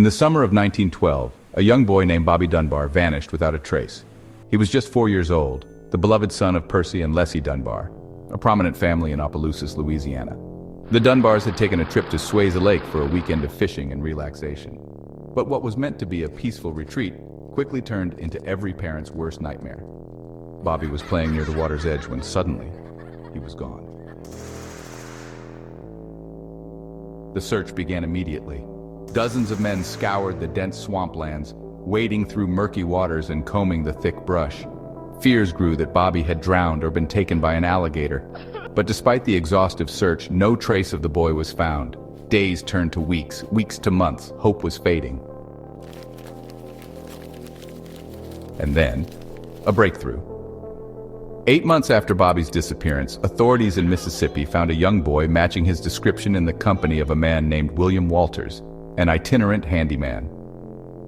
the summer of 1912, a young boy named Bobby Dunbar vanished without a trace. He was just 4 years old, the beloved son of Percy and Leslie Dunbar, a prominent family in Opelousas, Louisiana. The Dunbars had taken a trip to Swayze Lake for a weekend of fishing and relaxation. But what was meant to be a peaceful retreat quickly turned into every parent's worst nightmare. Bobby was playing near the water's edge when suddenly, he was gone. The search began immediately. Dozens of men scoured the dense swamplands, wading through murky waters and combing the thick brush. Fears grew that Bobby had drowned or been taken by an alligator. But despite the exhaustive search, no trace of the boy was found. Days turned to weeks, weeks to months. Hope was fading. And then, a breakthrough. 8 months after Bobby's disappearance, authorities in Mississippi found a young boy matching his description in the company of a man named William Walters, an itinerant handyman.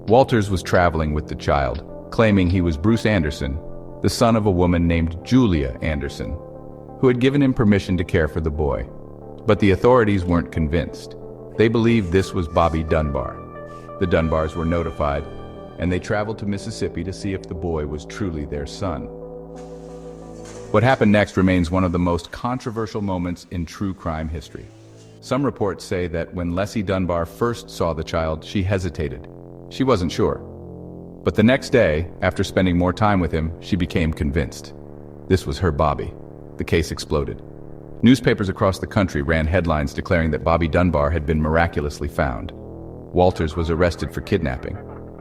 Walters was traveling with the child, claiming he was Bruce Anderson, the son of a woman named Julia Anderson, who had given him permission to care for the boy. But the authorities weren't convinced. They believed this was Bobby Dunbar. The Dunbars were notified, and they traveled to Mississippi to see if the boy was truly their son. What happened next remains one of the most controversial moments in true crime history. Some reports say that when Leslie Dunbar first saw the child, she hesitated. She wasn't sure. But the next day, after spending more time with him, she became convinced. This was her Bobby. The case exploded. Newspapers across the country ran headlines declaring that Bobby Dunbar had been miraculously found. Walters was arrested for kidnapping.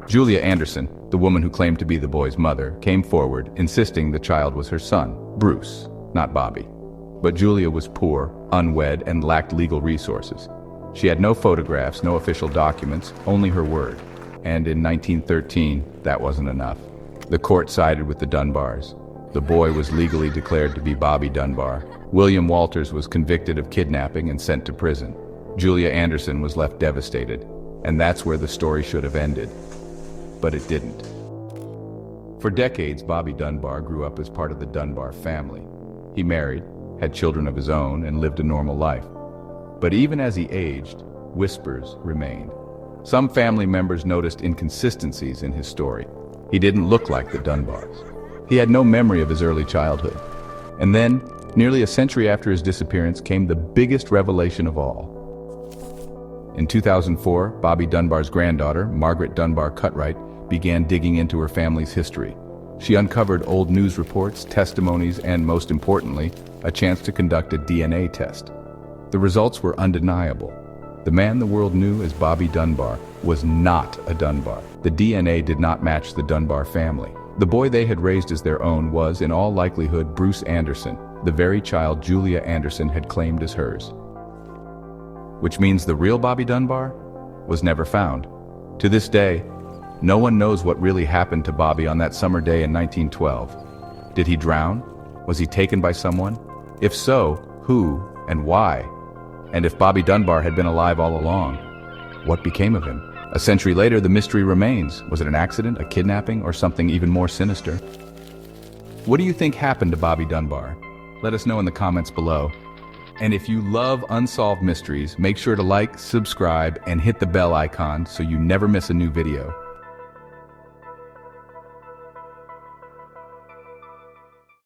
Julia Anderson, the woman who claimed to be the boy's mother, came forward, insisting the child was her son, Bruce, not Bobby. But Julia was poor, unwed, and lacked legal resources. She had no photographs, no official documents, only her word. And in 1913, that wasn't enough. The court sided with the Dunbars. The boy was legally declared to be Bobby Dunbar. William Walters was convicted of kidnapping and sent to prison. Julia Anderson was left devastated. And that's where the story should have ended. But it didn't. For decades, Bobby Dunbar grew up as part of the Dunbar family. He married, had children of his own, and lived a normal life. But even as he aged, whispers remained. Some family members noticed inconsistencies in his story. He didn't look like the Dunbars. He had no memory of his early childhood. And then, nearly a century after his disappearance, came the biggest revelation of all. In 2004, Bobby Dunbar's granddaughter, Margaret Dunbar Cutright, began digging into her family's history. She uncovered old news reports, testimonies, and most importantly, a chance to conduct a DNA test. The results were undeniable. The man the world knew as Bobby Dunbar was not a Dunbar. The DNA did not match the Dunbar family. The boy they had raised as their own was, in all likelihood, Bruce Anderson, the very child Julia Anderson had claimed as hers. Which means the real Bobby Dunbar was never found. To this day, no one knows what really happened to Bobby on that summer day in 1912. Did he drown? Was he taken by someone? If so, who and why? And if Bobby Dunbar had been alive all along, what became of him? A century later, the mystery remains. Was it an accident, a kidnapping, or something even more sinister? What do you think happened to Bobby Dunbar? Let us know in the comments below. And if you love unsolved mysteries, make sure to like, subscribe, and hit the bell icon so you never miss a new video.